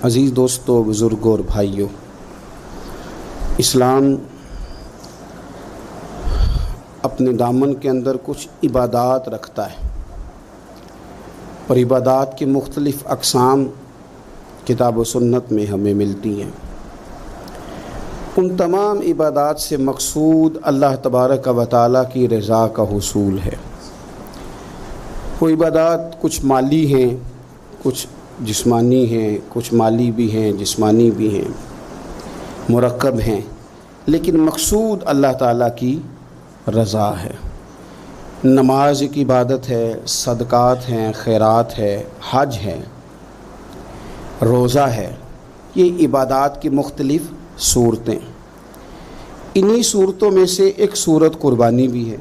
عزیز دوستو، بزرگوں اور بھائیوں، اسلام اپنے دامن کے اندر کچھ عبادات رکھتا ہے اور عبادات کی مختلف اقسام کتاب و سنت میں ہمیں ملتی ہیں۔ ان تمام عبادات سے مقصود اللہ تبارک و تعالیٰ کی رضا کا حصول ہے۔ وہ عبادات کچھ مالی ہیں، کچھ جسمانی ہیں، کچھ مالی بھی ہیں، جسمانی بھی ہیں، مرکب ہیں، لیکن مقصود اللہ تعالیٰ کی رضا ہے۔ نماز ایک عبادت ہے، صدقات ہیں، خیرات ہے، حج ہے، روزہ ہے، یہ عبادات کی مختلف صورتیں۔ انہی صورتوں میں سے ایک صورت قربانی بھی ہے۔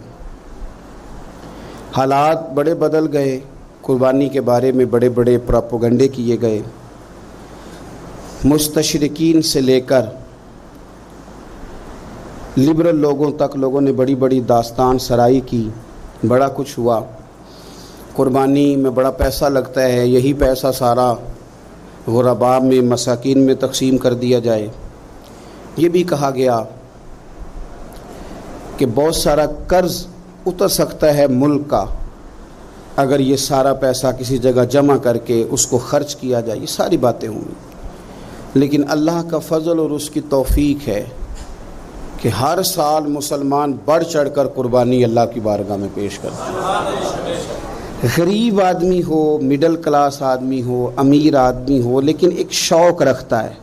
حالات بڑے بدل گئے، قربانی کے بارے میں بڑے بڑے پروپیگنڈے کیے گئے، مستشرقین سے لے کر لبرل لوگوں تک لوگوں نے بڑی بڑی داستان سرائی کی، بڑا کچھ ہوا۔ قربانی میں بڑا پیسہ لگتا ہے، یہی پیسہ سارا غرباء میں، مساکین میں تقسیم کر دیا جائے۔ یہ بھی کہا گیا کہ بہت سارا قرض اتر سکتا ہے ملک کا اگر یہ سارا پیسہ کسی جگہ جمع کر کے اس کو خرچ کیا جائے۔ یہ ساری باتیں ہوں گی، لیکن اللہ کا فضل اور اس کی توفیق ہے کہ ہر سال مسلمان بڑھ چڑھ کر قربانی اللہ کی بارگاہ میں پیش کرتا ہے۔ غریب آدمی ہو، مڈل کلاس آدمی ہو، امیر آدمی ہو، لیکن ایک شوق رکھتا ہے،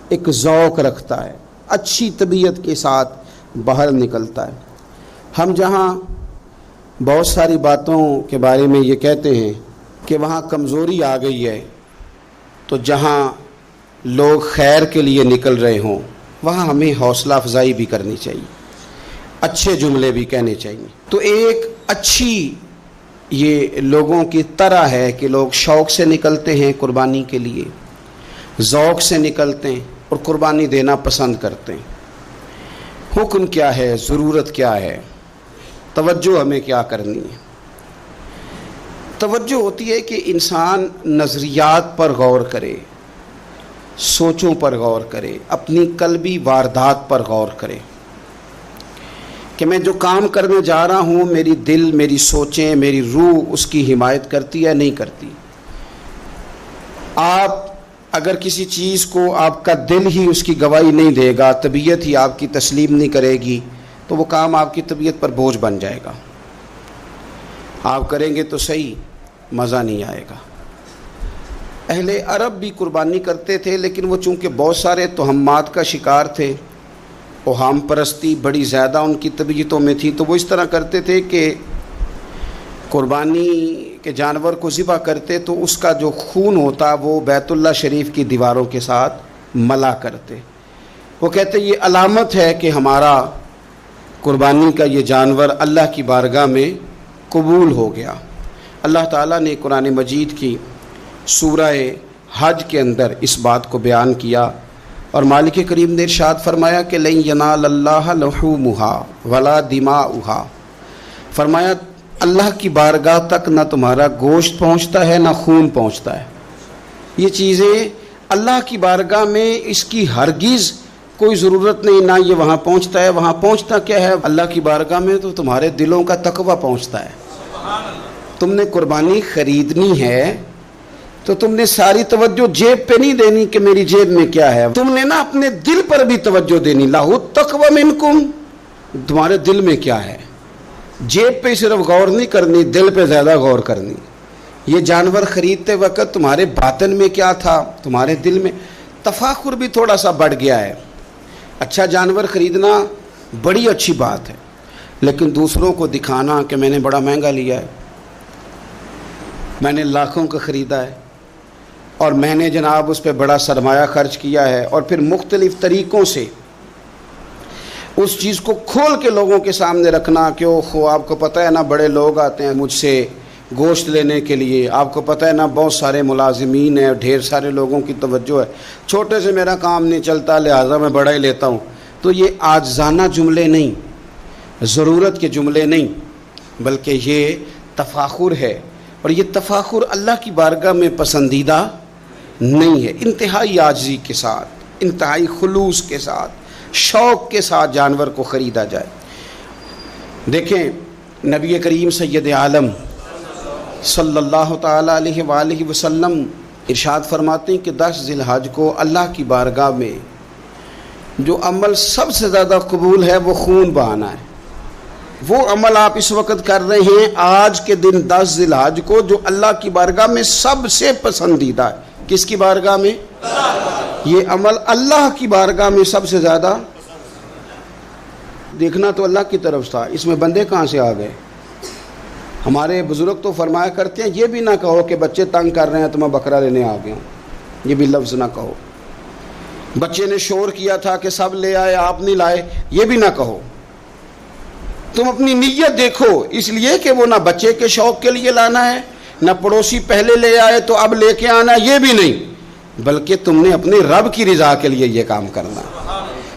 ایک ذوق رکھتا ہے، اچھی طبیعت کے ساتھ باہر نکلتا ہے۔ ہم جہاں بہت ساری باتوں کے بارے میں یہ کہتے ہیں کہ وہاں کمزوری آ گئی ہے، تو جہاں لوگ خیر کے لیے نکل رہے ہوں وہاں ہمیں حوصلہ افزائی بھی کرنی چاہیے، اچھے جملے بھی کہنے چاہیے۔ تو ایک اچھی یہ لوگوں کی طرح ہے کہ لوگ شوق سے نکلتے ہیں قربانی کے لیے، ذوق سے نکلتے ہیں اور قربانی دینا پسند کرتے ہیں۔ حکم کیا ہے، ضرورت کیا ہے، توجہ ہمیں کیا کرنی ہے؟ توجہ ہوتی ہے کہ انسان نظریات پر غور کرے، سوچوں پر غور کرے، اپنی قلبی واردات پر غور کرے کہ میں جو کام کرنے جا رہا ہوں میری دل، میری سوچیں، میری روح اس کی حمایت کرتی ہے نہیں کرتی۔ آپ اگر کسی چیز کو آپ کا دل ہی اس کی گواہی نہیں دے گا، طبیعت ہی آپ کی تسلیم نہیں کرے گی، تو وہ کام آپ کی طبیعت پر بوجھ بن جائے گا۔ آپ کریں گے تو صحیح، مزہ نہیں آئے گا۔ اہل عرب بھی قربانی کرتے تھے، لیکن وہ چونکہ بہت سارے توہمات کا شکار تھے، اوہام پرستی بڑی زیادہ ان کی طبیعتوں میں تھی، تو وہ اس طرح کرتے تھے کہ قربانی کے جانور کو ذبح کرتے تو اس کا جو خون ہوتا وہ بیت اللہ شریف کی دیواروں کے ساتھ ملا کرتے۔ وہ کہتے یہ علامت ہے کہ ہمارا قربانی کا یہ جانور اللہ کی بارگاہ میں قبول ہو گیا۔ اللہ تعالیٰ نے قرآن مجید کی سورہ حج کے اندر اس بات کو بیان کیا اور مالک کریم نے ارشاد فرمایا کہ لن ینال اللہ لحومها ولا دماؤها، فرمایا اللہ کی بارگاہ تک نہ تمہارا گوشت پہنچتا ہے نہ خون پہنچتا ہے۔ یہ چیزیں اللہ کی بارگاہ میں اس کی ہرگز کوئی ضرورت نہیں، نہ یہ وہاں پہنچتا ہے۔ وہاں پہنچتا کیا ہے؟ اللہ کی بارگاہ میں تو تمہارے دلوں کا تقویٰ پہنچتا ہے۔ تم نے قربانی خریدنی ہے تو تم نے ساری توجہ جیب پہ نہیں دینی کہ میری جیب میں کیا ہے، تم نے نا اپنے دل پر بھی توجہ دینی۔ لاہو التقویٰ منکم، تمہارے دل میں کیا ہے۔ جیب پہ صرف غور نہیں کرنی، دل پہ زیادہ غور کرنی۔ یہ جانور خریدتے وقت تمہارے باطن میں کیا تھا، تمہارے دل میں۔ تفاخر بھی تھوڑا سا بڑھ گیا ہے۔ اچھا جانور خریدنا بڑی اچھی بات ہے، لیکن دوسروں کو دکھانا کہ میں نے بڑا مہنگا لیا ہے، میں نے لاکھوں کا خریدا ہے اور میں نے جناب اس پہ بڑا سرمایہ خرچ کیا ہے، اور پھر مختلف طریقوں سے اس چیز کو کھول کے لوگوں کے سامنے رکھنا کہ اوہ آپ کو پتہ ہے نا بڑے لوگ آتے ہیں مجھ سے گوشت لینے کے لیے، آپ کو پتہ ہے نا بہت سارے ملازمین ہیں، ڈھیر سارے لوگوں کی توجہ ہے، چھوٹے سے میرا کام نہیں چلتا لہٰذا میں بڑا ہی لیتا ہوں۔ تو یہ عاجزانہ جملے نہیں، ضرورت کے جملے نہیں، بلکہ یہ تفاخر ہے، اور یہ تفاخر اللہ کی بارگاہ میں پسندیدہ نہیں ہے. انتہائی عاجزی کے ساتھ، انتہائی خلوص کے ساتھ، شوق کے ساتھ جانور کو خریدا جائے. دیکھیں نبی کریم سید عالم صلی اللہ تعالیٰ علیہ وآلہ وسلم ارشاد فرماتے ہیں کہ 10 ذی الحج کو اللہ کی بارگاہ میں جو عمل سب سے زیادہ قبول ہے وہ خون بہانا ہے. وہ عمل آپ اس وقت کر رہے ہیں آج کے دن 10 ذی الحج کو، جو اللہ کی بارگاہ میں سب سے پسندیدہ ہے. کس کی بارگاہ میں؟ یہ عمل اللہ کی بارگاہ میں سب سے زیادہ. دیکھنا تو اللہ کی طرف تھا، اس میں بندے کہاں سے آ گئے؟ ہمارے بزرگ تو فرمایا کرتے ہیں یہ بھی نہ کہو کہ بچے تنگ کر رہے ہیں تو میں بکرا لینے آ گیا ہوں، یہ بھی لفظ نہ کہو. بچے نے شور کیا تھا کہ سب لے آئے آپ نہیں لائے، یہ بھی نہ کہو. تم اپنی نیت دیکھو، اس لیے کہ وہ نہ بچے کے شوق کے لیے لانا ہے، نہ پڑوسی پہلے لے آئے تو اب لے کے آنا، یہ بھی نہیں، بلکہ تم نے اپنے رب کی رضا کے لیے یہ کام کرنا.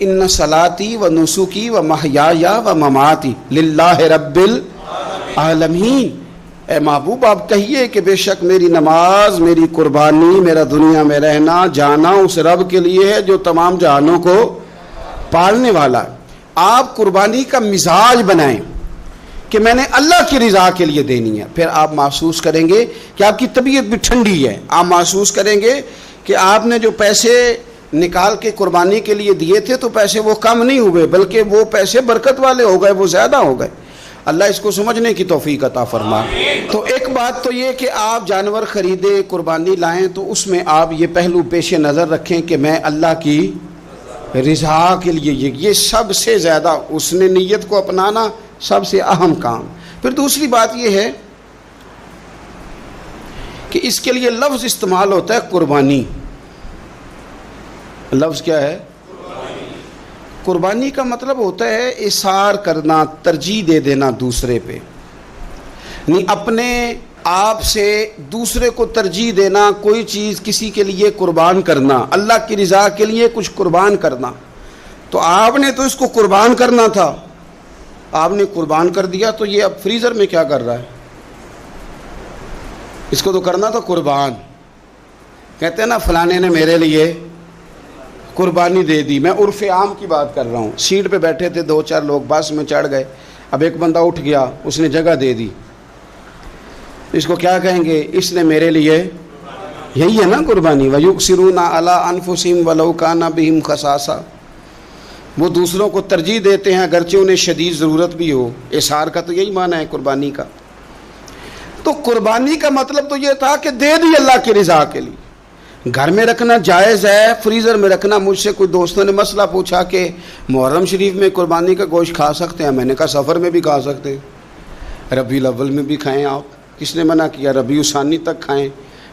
ان صلاتی و نسکی و محیای و مماتی للہ رب العالمین. اے محبوب آپ کہیے کہ بے شک میری نماز، میری قربانی، میرا دنیا میں رہنا جانا اس رب کے لیے ہے جو تمام جہانوں کو پالنے والا ہے. آپ قربانی کا مزاج بنائیں کہ میں نے اللہ کی رضا کے لیے دینی ہے. پھر آپ محسوس کریں گے کہ آپ کی طبیعت بھی ٹھنڈی ہے. آپ محسوس کریں گے کہ آپ نے جو پیسے نکال کے قربانی کے لیے دیے تھے تو پیسے وہ کم نہیں ہوئے، بلکہ وہ پیسے برکت والے ہو گئے، وہ زیادہ ہو گئے. اللہ اس کو سمجھنے کی توفیق عطا فرمائے. تو ایک بات تو یہ کہ آپ جانور خریدے، قربانی لائیں تو اس میں آپ یہ پہلو پیش نظر رکھیں کہ میں اللہ کی رضا کے لیے، یہ سب سے زیادہ اس نے نیت کو اپنانا سب سے اہم کام. پھر دوسری بات یہ ہے کہ اس کے لیے لفظ استعمال ہوتا ہے قربانی. لفظ کیا ہے؟ قربانی کا مطلب ہوتا ہے اثار کرنا، ترجیح دے دینا دوسرے پہ، نہیں اپنے آپ سے دوسرے کو ترجیح دینا، کوئی چیز کسی کے لیے قربان کرنا، اللہ کی رضا کے لیے کچھ قربان کرنا. تو آپ نے تو اس کو قربان کرنا تھا، آپ نے قربان کر دیا، تو یہ اب فریزر میں کیا کر رہا ہے؟ اس کو تو کرنا تھا قربان. کہتے ہیں نا فلانے نے میرے لیے قربانی دے دی. میں عرف عام کی بات کر رہا ہوں. سیٹ پہ بیٹھے تھے 2-4 لوگ، بس میں چڑھ گئے، اب ایک بندہ اٹھ گیا، اس نے جگہ دے دی. اس کو کیا کہیں گے؟ اس نے میرے لیے، یہی ہے نا قربانی. وَيُؤْثِرُونَ عَلَىٰ أَنفُسِهِمْ وَلَوْ كَانَ بِهِمْ خَصَاصَةٌ. وہ دوسروں کو ترجیح دیتے ہیں اگرچہ انہیں شدید ضرورت بھی ہو. اثار کا تو یہی معنی ہے قربانی کا. تو قربانی کا مطلب تو یہ تھا کہ دے دی اللہ کی رضا کے لیے. گھر میں رکھنا جائز ہے، فریزر میں رکھنا. مجھ سے کوئی دوستوں نے مسئلہ پوچھا کہ محرم شریف میں قربانی کا گوشت کھا سکتے ہیں؟ میں نے کہا سفر میں بھی کھا سکتے ہیں، ربیع الاول میں بھی کھائیں. آپ کس نے منع کیا؟ ربیع الثانی تک کھائیں.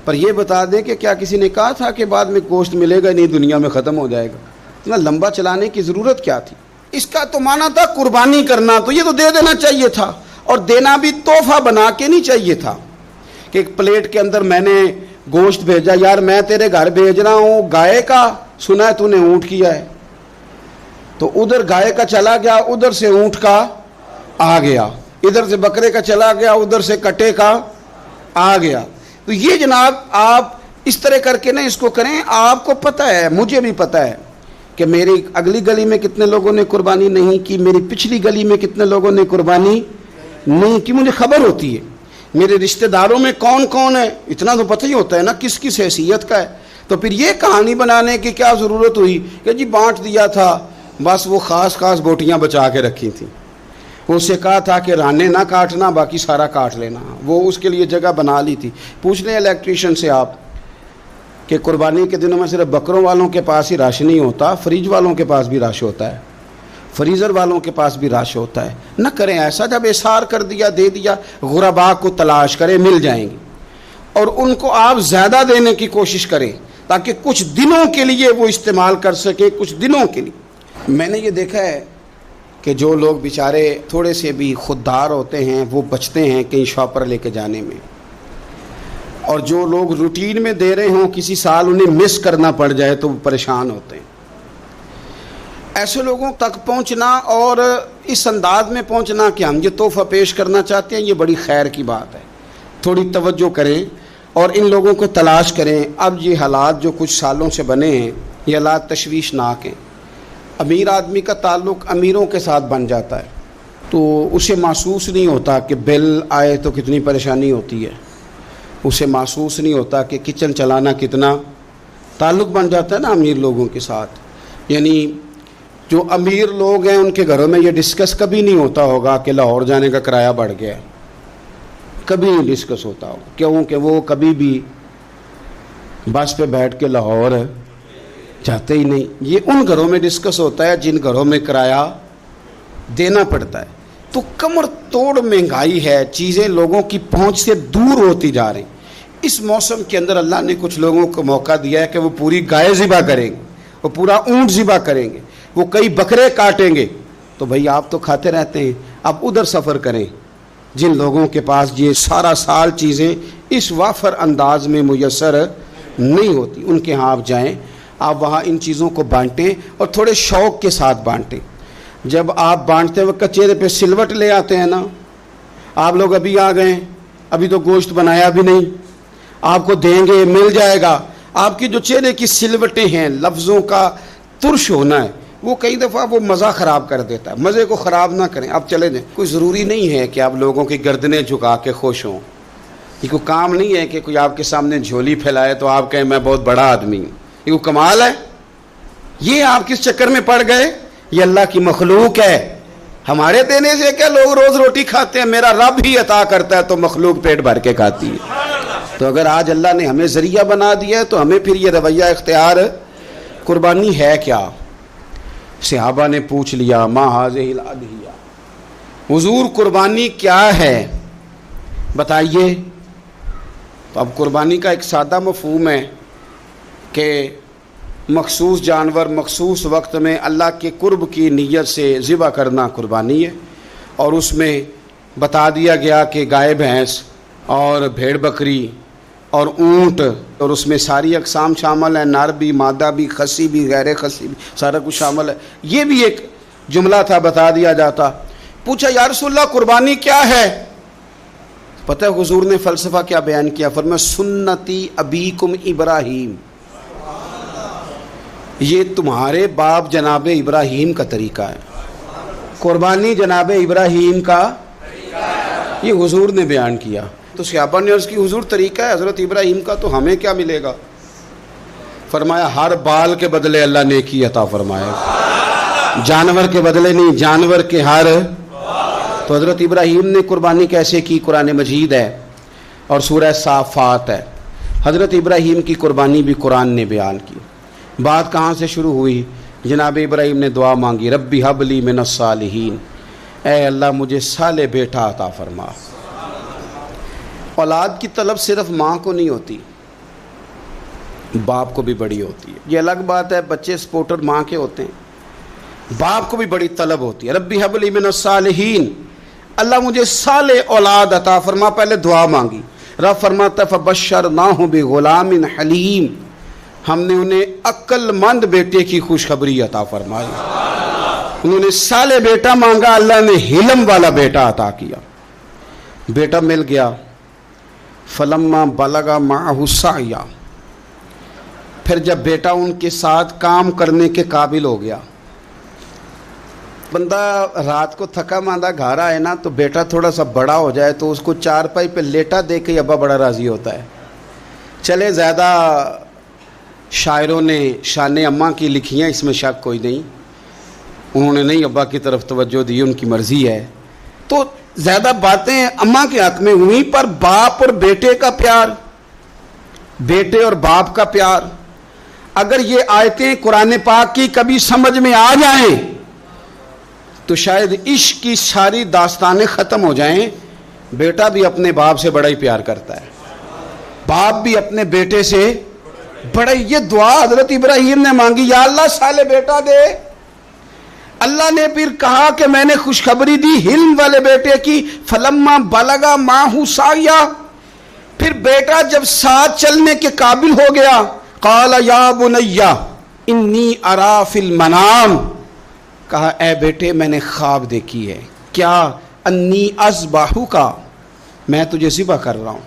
پر یہ بتا دیں کہ کیا کسی نے کہا تھا کہ بعد میں گوشت ملے گا نہیں، دنیا میں ختم ہو جائے گا؟ اتنا لمبا چلانے کی ضرورت کیا تھی؟ اس کا تو معنی تھا قربانی کرنا. تو یہ تو دے دینا چاہیے تھا، اور دینا بھی تحفہ بنا کے نہیں چاہیے تھا کہ ایک پلیٹ کے اندر میں نے گوشت بھیجا. یار میں تیرے گھر بھیج رہا ہوں گائے کا، سنا ہے تو نے اونٹ کیا ہے، تو ادھر گائے کا چلا گیا، ادھر سے اونٹ کا آ گیا، ادھر سے بکرے کا چلا گیا، ادھر سے کٹے کا آ گیا. تو یہ جناب آپ اس طرح کر کے نا اس کو کریں. آپ کو پتہ ہے، مجھے بھی پتہ ہے کہ میری اگلی گلی میں کتنے لوگوں نے قربانی نہیں کی، میری پچھلی گلی میں کتنے لوگوں نے قربانی نہیں کی. مجھے خبر ہوتی ہے میرے رشتہ داروں میں کون کون ہے، اتنا تو پتہ ہی ہوتا ہے نا کس کس حیثیت کا ہے. تو پھر یہ کہانی بنانے کی کیا ضرورت ہوئی کہ جی بانٹ دیا تھا، بس وہ خاص خاص بوٹیاں بچا کے رکھی تھیں. اس سے کہا تھا کہ رانے نہ کاٹنا، باقی سارا کاٹ لینا. وہ اس کے لیے جگہ بنا لی تھی. پوچھ لیں الیکٹریشین سے آپ کہ قربانی کے دنوں میں صرف بکروں والوں کے پاس ہی رش نہیں ہوتا، فریج والوں کے پاس بھی رش ہوتا ہے، فریزر والوں کے پاس بھی رش ہوتا ہے. نہ کریں ایسا. جب اثار کر دیا، دے دیا، غربا کو تلاش کریں، مل جائیں گے. اور ان کو آپ زیادہ دینے کی کوشش کریں تاکہ کچھ دنوں کے لیے وہ استعمال کر سکے، کچھ دنوں کے لیے. میں نے یہ دیکھا ہے کہ جو لوگ بیچارے تھوڑے سے بھی خوددار ہوتے ہیں وہ بچتے ہیں کہیں شاپ پر لے کے جانے میں، اور جو لوگ روٹین میں دے رہے ہوں کسی سال انہیں مس کرنا پڑ جائے تو وہ پریشان ہوتے ہیں. ایسے لوگوں تک پہنچنا اور اس انداز میں پہنچنا کہ ہم یہ تحفہ پیش کرنا چاہتے ہیں، یہ بڑی خیر کی بات ہے. تھوڑی توجہ کریں. اور ان لوگوں کو تلاش کریں۔ اب یہ حالات جو کچھ سالوں سے بنے ہیں یہ حالات تشویشناک ہیں۔ امیر آدمی کا تعلق امیروں کے ساتھ بن جاتا ہے تو اسے محسوس نہیں ہوتا کہ بل آئے تو کتنی پریشانی ہوتی ہے، اسے محسوس نہیں ہوتا کہ کچن چلانا کتنا، تعلق بن جاتا ہے نا امیر لوگوں کے ساتھ۔ یعنی جو امیر لوگ ہیں ان کے گھروں میں یہ ڈسکس کبھی نہیں ہوتا ہوگا کہ لاہور جانے کا کرایہ بڑھ گیا ہے، کبھی نہیں ڈسکس ہوتا ہوگا، کیونکہ وہ کبھی بھی بس پہ بیٹھ کے لاہور جاتے ہی نہیں۔ یہ ان گھروں میں ڈسکس ہوتا ہے جن گھروں میں کرایہ دینا پڑتا ہے۔ تو کمر توڑ مہنگائی ہے، چیزیں لوگوں کی پہنچ سے دور ہوتی جا رہی۔ اس موسم کے اندر اللہ نے کچھ لوگوں کو موقع دیا ہے کہ وہ پوری گائے ذبح کریں گے، وہ پورا اونٹ ذبح کریں گے، وہ کئی بکرے کاٹیں گے۔ تو بھائی آپ تو کھاتے رہتے ہیں، اب ادھر سفر کریں جن لوگوں کے پاس یہ سارا سال چیزیں اس وافر انداز میں میسر نہیں ہوتی، ان کے ہاں آپ جائیں، آپ وہاں ان چیزوں کو بانٹیں اور تھوڑے شوق کے ساتھ بانٹیں۔ جب آپ بانٹتے وقت چہرے پہ سلوٹ لے آتے ہیں نا، آپ لوگ ابھی آ گئے، ابھی تو گوشت بنایا بھی نہیں، آپ کو دیں گے، مل جائے گا، آپ کی جو چہرے کی سلوٹیں ہیں، لفظوں کا ترش ہونا ہے، وہ کئی دفعہ وہ مزہ خراب کر دیتا ہے۔ مزے کو خراب نہ کریں، آپ چلے جائیں۔ کوئی ضروری نہیں ہے کہ آپ لوگوں کی گردنیں جھکا کے خوش ہوں، یہ کوئی کام نہیں ہے کہ کوئی آپ کے سامنے جھولی پھیلائے تو آپ کہیں میں بہت بڑا آدمی ہوں، یہ کوئی کمال ہے؟ یہ آپ کس چکر میں پڑ گئے؟ یہ اللہ کی مخلوق ہے، ہمارے دینے سے کیا؟ لوگ روز روٹی کھاتے ہیں، میرا رب ہی عطا کرتا ہے تو مخلوق پیٹ بھر کے کھاتی ہے۔ تو اگر آج اللہ نے ہمیں ذریعہ بنا دیا ہے تو ہمیں پھر یہ رویہ اختیار، قربانی ہے کیا؟ صحابہ نے پوچھ لیا ما ھذہ الاضحیہ، حضور قربانی کیا ہے بتائیے۔ تو اب قربانی کا ایک سادہ مفہوم ہے کہ مخصوص جانور مخصوص وقت میں اللہ کے قرب کی نیت سے ذبح کرنا قربانی ہے، اور اس میں بتا دیا گیا کہ گائے بھینس اور بھیڑ بکری اور اونٹ، اور اس میں ساری اقسام شامل ہیں، نر بھی، مادہ بھی، خصی بھی، غیر خصی بھی، سارا کچھ شامل ہے۔ یہ بھی ایک جملہ تھا، بتا دیا جاتا۔ پوچھا یا رسول اللہ قربانی کیا ہے؟ پتہ ہے حضور نے فلسفہ کیا بیان کیا؟ فرمایا سنتی ابیکم ابراہیم، یہ تمہارے باپ جناب ابراہیم کا طریقہ ہے، قربانی جناب ابراہیم کا یہ حضور نے بیان کیا۔ تو صحابہ نے عرض کی حضور طریقہ ہے حضرت ابراہیم کا، تو ہمیں کیا ملے گا؟ فرمایا ہر بال کے بدلے اللہ نیکی عطا فرمائے گا، جانور کے بدلے نہیں، جانور کے ہر۔ تو حضرت ابراہیم نے قربانی کیسے کی؟ قرآن مجید ہے اور سورہ صافات ہے، حضرت ابراہیم کی قربانی بھی قرآن نے بیان کی۔ بات کہاں سے شروع ہوئی؟ جناب ابراہیم نے دعا مانگی ربی ہب لی من الصالحین، اے اللہ مجھے صالح بیٹا عطا فرما۔ اولاد کی طلب صرف ماں کو نہیں ہوتی، باپ کو بھی بڑی ہوتی ہے۔ یہ الگ بات ہے بچے سپورٹر ماں کے ہوتے ہیں، باپ کو بھی بڑی طلب ہوتی ہے۔ ربی ہب لی من الصالحین، اللہ مجھے صالح اولاد عطا فرما، پہلے دعا مانگی۔ رب فرماتا فبشرناہ بغلام حلیم، ہم نے انہیں عقل مند بیٹے کی خوشخبری عطا فرمائی۔ انہوں نے صالح بیٹا مانگا، اللہ نے حلم والا بیٹا عطا کیا، بیٹا مل گیا۔ فلما بلغ معہ السعی، پھر جب بیٹا ان کے ساتھ کام کرنے کے قابل ہو گیا، بندہ رات کو تھکا ماندہ گھر آئے نا تو بیٹا تھوڑا سا بڑا ہو جائے تو اس کو چارپائی پہ لیٹا دیکھ کے ابا بڑا راضی ہوتا ہے۔ چلے زیادہ شاعروں نے شان اماں کی لکھی ہیں، اس میں شک کوئی نہیں، انہوں نے نہیں ابا کی طرف توجہ دی، ان کی مرضی ہے۔ تو زیادہ باتیں اماں کے حق میں ہوئیں، پر باپ اور بیٹے کا پیار، بیٹے اور باپ کا پیار، اگر یہ آیتیں قرآن پاک کی کبھی سمجھ میں آ جائیں تو شاید عشق کی ساری داستانیں ختم ہو جائیں۔ بیٹا بھی اپنے باپ سے بڑا ہی پیار کرتا ہے، باپ بھی اپنے بیٹے سے بڑا ہی۔ یہ دعا حضرت ابراہیم نے مانگی، یا اللہ صالح بیٹا دے۔ اللہ نے پھر کہا کہ میں نے خوشخبری دی حلم والے بیٹے کی، فلما بلغ معہ السعی، پھر بیٹا جب ساتھ چلنے کے قابل ہو گیا، قال یا بنی انی ارا فی المنام، کہا اے بیٹے میں نے خواب دیکھی ہے، کیا؟ انی اذبحک، میں تجھے ذبح کر رہا ہوں۔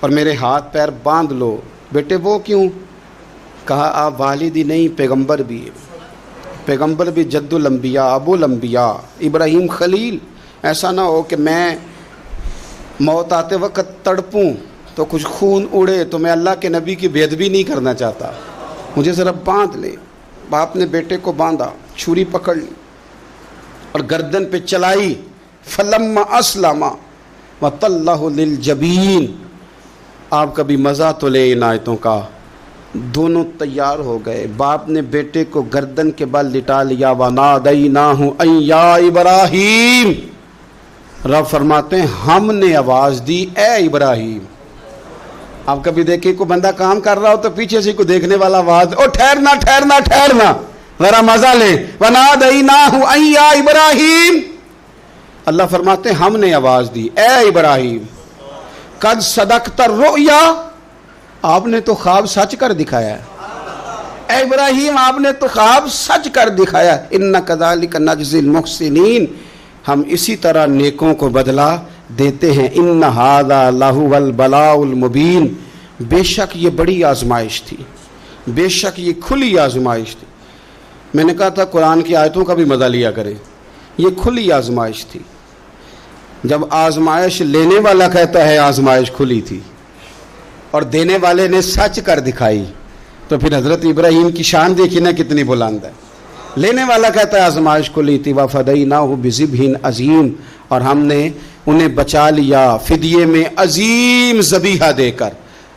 اور میرے ہاتھ پیر باندھ لو۔ بیٹے وہ کیوں؟ کہا آپ والد ہی نہیں پیغمبر بھی، پیغمبر بھی جد الانبیاء ابو الانبیاء ابراہیم خلیل۔ ایسا نہ ہو کہ میں موت آتے وقت تڑپوں تو کچھ خون اڑے، تو میں اللہ کے نبی کی بے ادبی نہیں کرنا چاہتا، مجھے ذرا باندھ لے۔ باپ نے بیٹے کو باندھا، چھری پکڑ لی اور گردن پہ چلائی۔ فلما اسلم وتلہ للجبین۔ آپ کبھی مزہ تو لے ان آیتوں کا۔ دونوں تیار ہو گئے، باپ نے بیٹے کو گردن کے بل لٹا لیا۔ وَنَادَيْنَاهُ أَن يَا إِبْرَاهِيمُ۔ رب فرماتے ہیں ہم نے آواز دی اے ابراہیم۔ آپ کبھی دیکھیں کوئی بندہ کام کر رہا ہو تو پیچھے سے کوئی دیکھنے والا آواز، او ٹھہرنا ٹھہرنا ٹھہرنا ذرا مزہ لے۔ وَنَادَيْنَاهُ أَن يَا إِبْرَاهِيمُ۔ اللہ فرماتے ہیں ہم نے آواز دی اے ابراہیم، قد صدقت الرؤیا، آپ نے تو خواب سچ کر دکھایا ہے۔ اے ابراہیم آپ نے تو خواب سچ کر دکھایا۔ اِنَّا كَذَلِكَ نَجْزِي الْمُحْسِنِينَ، ہم اسی طرح نیکوں کو بدلہ دیتے ہیں۔ اِنَّ هَذَا لَهُوَ الْبَلَاءُ الْمُبِينُ، بے شک یہ بڑی آزمائش تھی، بے شک یہ کھلی آزمائش تھی۔ میں نے کہا تھا قرآن کی آیتوں کا بھی مزہ لیا کریں، یہ کھلی آزمائش تھی۔ جب آزمائش لینے والا کہتا ہے آزمائش کھلی تھی اور دینے والے نے سچ کر دکھائی، تو پھر حضرت ابراہیم کی شان دیکھی نا کتنی بلند ہے۔ لینے والا کہتا ہے آزمائش کھلی تھی۔ وَفَدَيْنَاهُ بِذِبْحٍ عَظِيمٍ، اور ہم نے انہیں بچا لیا فدیے میں عظیم ذبیحہ دے کر۔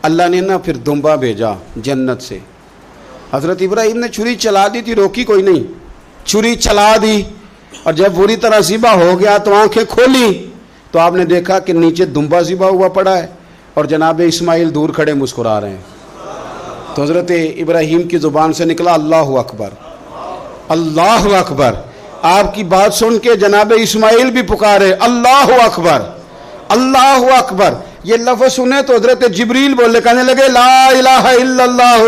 اللہ نے نا پھر دمبا بھیجا جنت سے۔ حضرت ابراہیم نے چھری چلا دی تھی، روکی کوئی نہیں، چھری چلا دی، اور جب پوری طرح ذبح ہو گیا تو آنکھیں کھولی تو آپ نے دیکھا کہ نیچے دمبا ذبح ہوا پڑا ہے اور جناب اسماعیل دور کھڑے مسکرا رہے ہیں۔ تو حضرت ابراہیم کی زبان سے نکلا اللہ اکبر، اللہ اکبر۔ آپ کی بات سن کے جناب اسماعیل بھی پکارے اللہ اکبر، اللہ اکبر۔ یہ لفظ سنے تو حضرت جبریل بولے، کہنے لگے لا الہ الا اللہ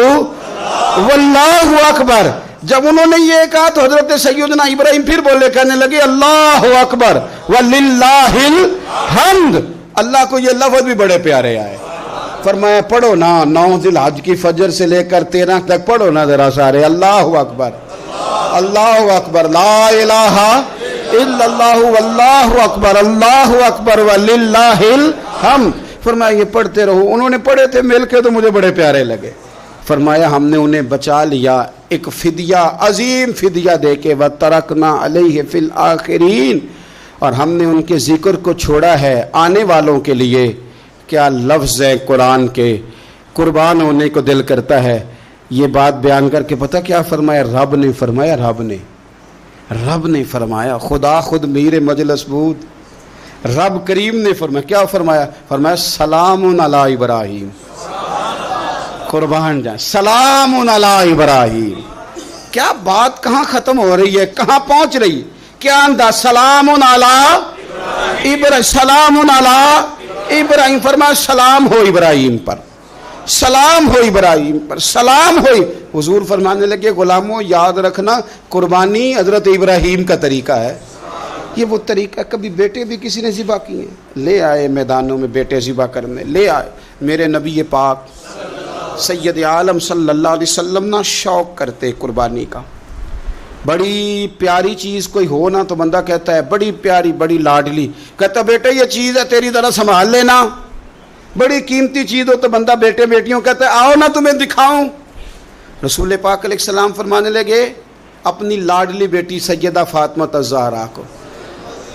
واللہ اکبر۔ جب انہوں نے یہ کہا تو حضرت سیدنا ابراہیم پھر بولے، کہنے لگے اللہ اکبر وللہ الحمد۔ اللہ کو یہ لفظ بھی بڑے پیارے آئے۔ فرمایا پڑھو نا 9 ذی الحج کی فجر سے لے کر 13 تک پڑھو نا ذرا سارے، اللہ اکبر اللہ اکبر، لا الہ الا اللہ واللہ اکبر، اللہ اکبر وللہ الحمد۔ فرمایا یہ پڑھتے رہو۔ انہوں نے پڑھے تھے مل کے تو مجھے بڑے پیارے لگے۔ فرمایا ہم نے انہیں بچا لیا ایک فدیہ، عظیم فدیہ دے کے۔ وَتَرَكْنَا عَلَيْهِ فِي الْآخِرِينَ، اور ہم نے ان کے ذکر کو چھوڑا ہے آنے والوں کے لیے۔ کیا لفظ ہے قرآن کے، قربان ہونے کو دل کرتا ہے۔ یہ بات بیان کر کے پتہ کیا فرمایا؟ رب نے فرمایا، رب نے فرمایا، خدا خود میر مجلس بود، رب کریم نے فرمایا۔ کیا فرمایا؟ فرمایا سلام علی ابراہیم، قربان جائیں، سلام علی ابراہیم۔ کیا بات کہاں ختم ہو رہی ہے، کہاں پہنچ رہی ہے؟ کیا انداز؟ سلام علی ابراہیم، سلام علی ابراہیم۔ فرمایا سلام ہو ابراہیم پر، سلام ہو ابراہیم پر، سلام ہو۔ حضور فرمانے لگے غلاموں یاد رکھنا قربانی حضرت ابراہیم کا طریقہ ہے۔ یہ وہ طریقہ، کبھی بیٹے بھی کسی نے ذبح کیے ہیں، لے آئے میدانوں میں بیٹے ذبح کرنے، لے آئے۔ میرے نبی پاک سید عالم صلی اللہ علیہ وسلم نا شوق کرتے قربانی کا۔ بڑی پیاری چیز کوئی ہو نا تو بندہ کہتا ہے بڑی پیاری، بڑی لاڈلی، کہتا بیٹے یہ چیز ہے تیری، ذرا سنبھال لینا۔ بڑی قیمتی چیز ہو تو بندہ بیٹے بیٹیوں کہتا ہے آؤ نا تمہیں دکھاؤں۔ رسول پاک علیہ السلام فرمانے لگے اپنی لاڈلی بیٹی سیدہ فاطمہ الزہرا کو،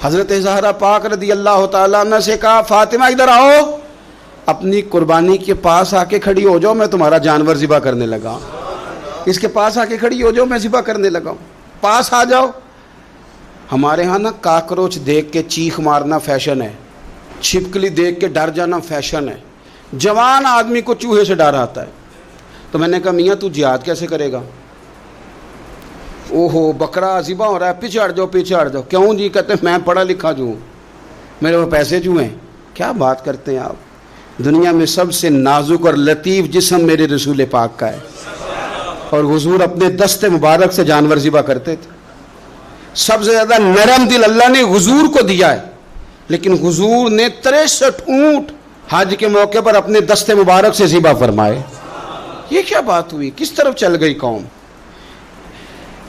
حضرت زہرا پاک رضی اللہ تعالیٰ عنہ سے کہا فاطمہ ادھر آؤ، اپنی قربانی کے پاس آ کے کھڑی ہو جاؤ، میں تمہارا جانور ذبح کرنے لگا۔ اس کے پاس آ کے کھڑی ہو جاؤ، میں ذبح کرنے لگا ہوں، پاس آ جاؤ۔ ہمارے ہاں نا کاکروچ دیکھ کے چیخ مارنا فیشن ہے، چھپکلی دیکھ کے ڈر جانا فیشن ہے، جوان آدمی کو چوہے سے ڈر آتا ہے۔ تو میں نے کہا میاں تو جہاد کیسے کرے گا؟ اوہو بکرا ذبح ہو رہا ہے، پیچھے ہٹ جاؤ پیچھے ہٹ جاؤ۔ کیوں جی؟ کہتے ہیں میں پڑھا لکھا جو ہوں، میرے وہ پیسے جو ہیں۔ کیا بات کرتے ہیں آپ؟ دنیا میں سب سے نازک اور لطیف جسم میرے رسول پاک کا ہے، اور حضور اپنے دست مبارک سے جانور ذبح کرتے تھے۔ سب سے زیادہ نرم دل اللہ نے حضور کو دیا ہے، لیکن حضور نے 63 اونٹ حج کے موقع پر اپنے دست مبارک سے ذبح فرمائے. یہ کیا بات ہوئی؟ کس طرف چل گئی قوم؟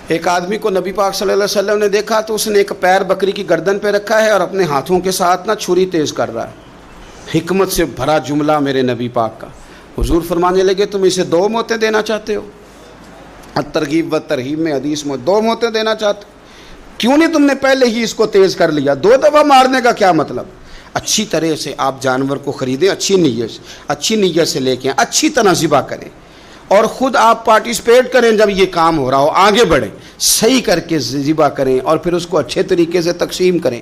ایک آدمی کو نبی پاک صلی اللہ علیہ وسلم نے دیکھا تو اس نے ایک پیر بکری کی گردن پہ رکھا ہے اور اپنے ہاتھوں کے ساتھ چھری تیز کر رہا ہے. حکمت سے بھرا جملہ میرے نبی پاک کا. حضور فرمانے لگے تم اسے 2 موتیں دینا چاہتے ہو؟ ترغیب و ترہیب میں حدیث میں 2 موتیں دینا چاہتے ہو؟ کیوں نہیں تم نے پہلے ہی اس کو تیز کر لیا؟ 2 دفعہ مارنے کا کیا مطلب؟ اچھی طرح سے آپ جانور کو خریدیں، اچھی نیت سے لے کے اچھی طرح ذبح کریں، اور خود آپ پارٹیسپیٹ کریں. جب یہ کام ہو رہا ہو آگے بڑھیں، صحیح کر کے ذبح کریں اور پھر اس کو اچھے طریقے سے تقسیم کریں.